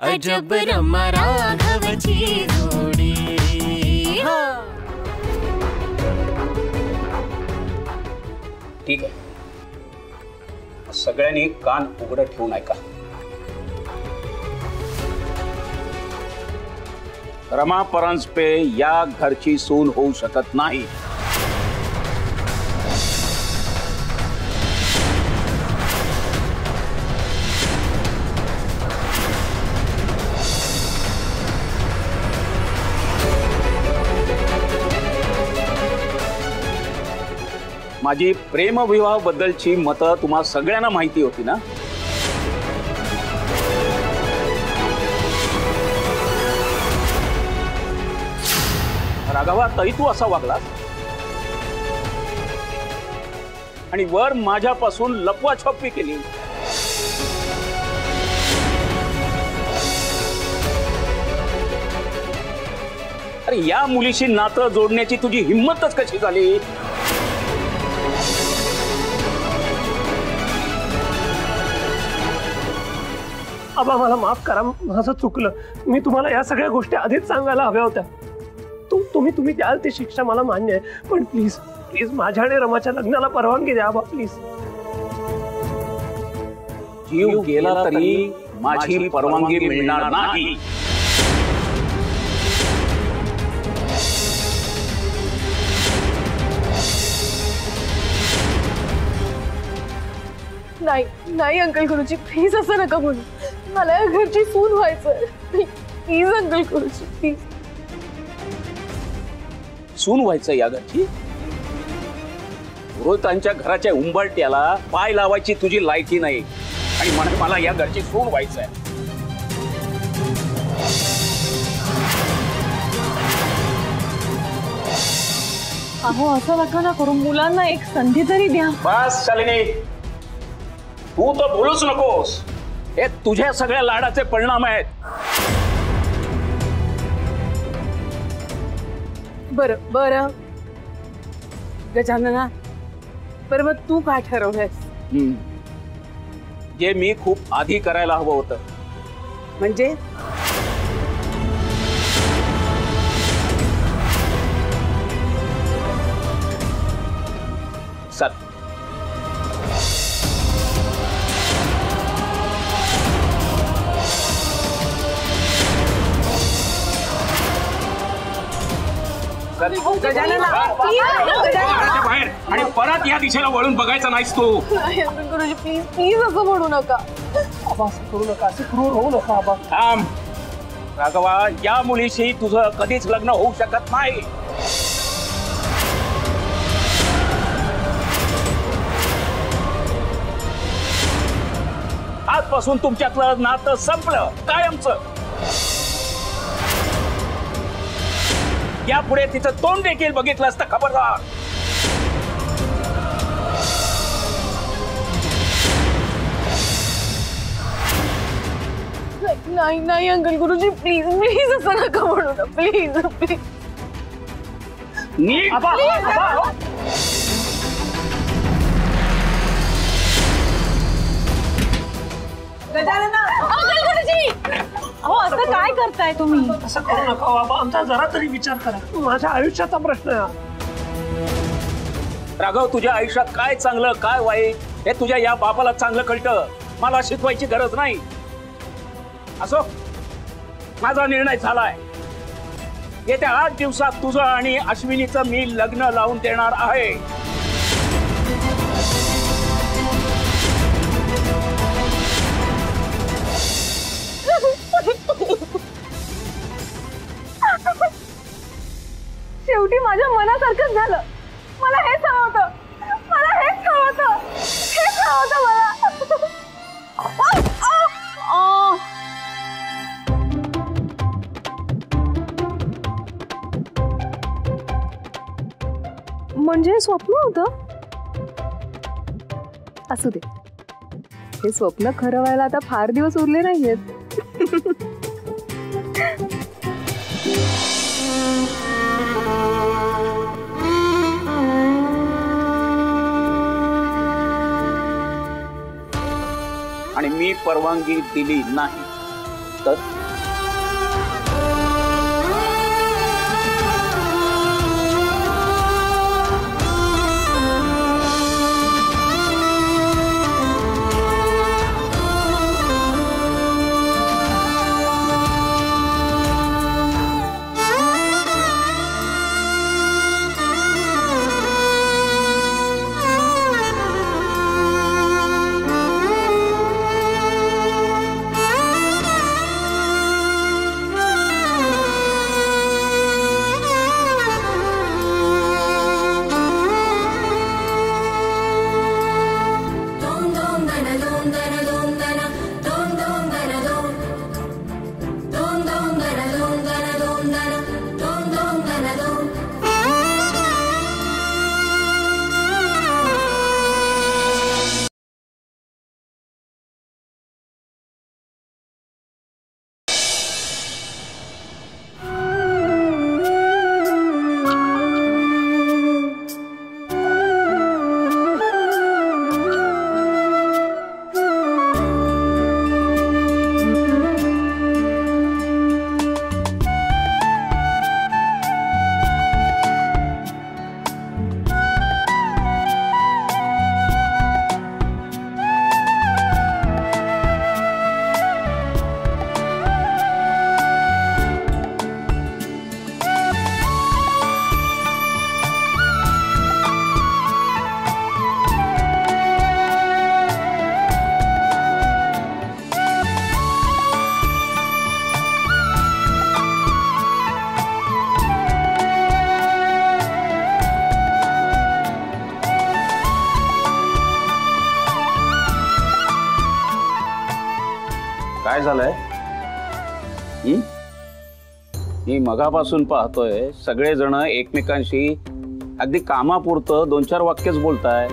अजब रमा राघवची जोडी। ठीक आहे, सगळ्यांनी कान उघडं ठेवून ऐका। रमा परांजपे या घरची सून होऊ शकत नाही। माझी प्रेमविवाह बद्दलची मतं तुम्हा सगळ्यांना माहिती होती ना? राघवा, तरी तू असा वागलास आणि वर माझ्यापासून लपवाछपवी केली। अरे या मुलीशी नातं जोडण्याची तुझी हिम्मतच कशी झाली? आबा, मला माफ करा, माझं चुकलं। मी तुम्हाला या सगळ्या गोष्टी आधीच सांगायला हव्या होत्या। तुम्ही द्याल ती शिक्षा मला मान्य आहे, पण प्लीज प्लीज माझ्या आणि रमाच्या लग्नाला परवानगी द्या आबा, प्लीज। जीव गेला तरी माझी परवानगी मिळणार नाही। नाही नाही अंकल गुरुजी, प्लीज असं नका बोलू। मला या घरची सून व्हायचंय, प्लीज अंकल गुरुजी, प्लीज। सून व्हायचं या घरची? पुरोहितांच्या घराच्या उंबरट्याला पाय लावायची तुझी लायकी नाही आणि म्हणून मला या घरची सून व्हायचंय। अहो, असं नका ना करू, मुलांना एक संधी तरी द्या। बस शालिनी, तू तर बोलूच नकोस। हे तुझ्या सगळ्या लाडाचे परिणाम आहेत। बर बर गजानना, बरं मग तू काय ठरवलंयस? जे मी खूप आधी करायला हवं होतं। म्हणजे सर, बाहेर आणि परत या दिशेला वळून बघायचं नाहीस तू। गुरुजी प्लीज प्लीज असं म्हणू नका। आबा, असं करू नका, असं क्रूर होऊ नका आबा। थांब राघवा, या मुलीशी तुझं कधीच लग्न होऊ शकत नाही। आजपासून तुमच्यातलं नातं संपलं, कायमचं। यापुढे तिचं तोंड देखील बघितलं असतं खबरदार। नाही नाही अंकल गुरुजी, प्लीज प्लीज असं नका म्हणू ना, प्लीज प्लीज। गजानना, अंकल गुरुजी, अहो असं काय करताय तुम्ही? असं करू नका बाबा, आमचा जरा तरी विचार करा। माझ्या आयुष्याचा प्रश्न आहे। राघव, तुझ्या आयुष्यात काय चांगलं काय वाईट हे तुझ्या या बापाला चांगलं कळतं। मला शिकवायची गरज नाही। असो, माझा निर्णय झालाय। येत्या 8 दिवसात तुझं आणि अश्विनीचं मी लग्न लावून देणार आहे। शेवटी माझ्या मनासारखंच झालं। मला हेच हवं होतं, मला हेच हवं होतं, हेच हवं होतं मला। म्हणजे स्वप्न होतं? असू दे, हे स्वप्न खरं व्हायला आता फार दिवस उरले नाहीयेत। आणि मी परवानगी दिली नाही तर काय झालंय? मी मगापासून पाहतोय सगळेजण एकमेकांशी अगदी कामापुरतं 2-4 वाक्यच बोलताय.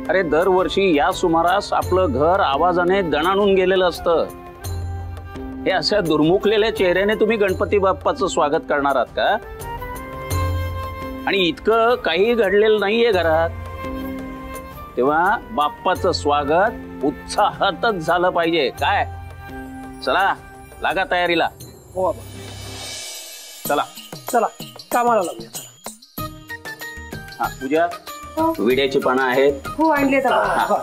अरे दरवर्षी या सुमारास आपलं घर आवाजाने दणाणून गेलेलं असतं. हे अशा दुर्मुखलेल्या चेहऱ्याने तुम्ही गणपती बाप्पाचं स्वागत करणार आहात का? आणि इतकं काही घडलेलं नाहीये घरात, तेव्हा बाप्पाचं स्वागत उत्साहातच झालं पाहिजे. काय चला लागा तयारीला. हो बाबा, चला चला कामाला लागूया. चला. हा पूजा, विड्याची पानं आहेत. हो आणले तर हा.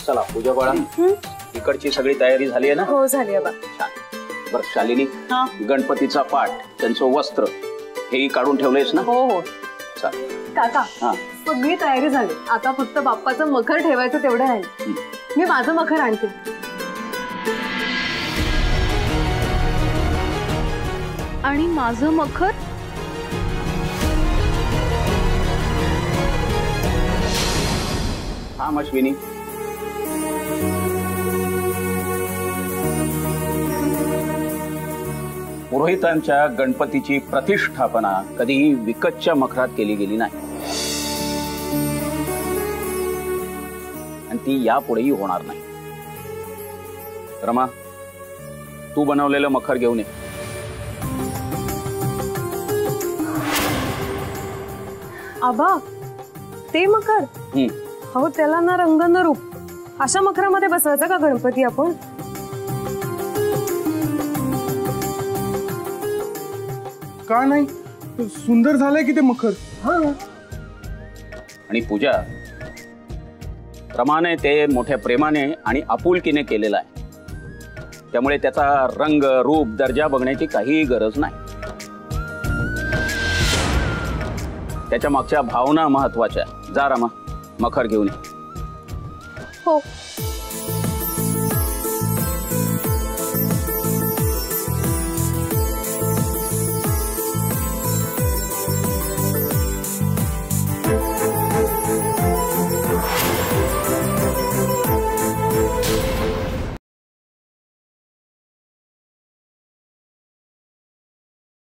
चला पूजा बाळा, इकडची सगळी तयारी झाली आहे ना? हो झाली बा. छान. बरं शालिनी, गणपतीचा पाट, त्यांचं वस्त्र हेही काढून ठेवलंयस ना? हो हो चालेल. काका, हा. सगळी तयारी झाली. आता फक्त बाप्पाचं मखर ठेवायचं तेवढं राहील. मी माझं मखर आणते. आणि माझं मखर हा अश्विनी, पुरोहितांच्या गणपतीची प्रतिष्ठापना कधीही विकतच्या मखरात केली गेली नाही आणि ती यापुढेही होणार नाही. रमा, तू बनवलेलं मखर घेऊन ये. आबा, ते मखर? हो, त्याला ना रंग न रूप. अशा मखरामध्ये बसवायचा का गणपती आपण? का नाही, सुंदर झालंय की ते मखर. आणि पूजा, रमाने ते मोठ्या प्रेमाने आणि आपुलकीने केलेलं आहे, त्यामुळे त्याचा रंग रूप दर्जा बघण्याची काहीही गरज नाही. त्याच्या मागच्या भावना महत्वाच्या. जा रमा, मखर घेऊन ये. हो.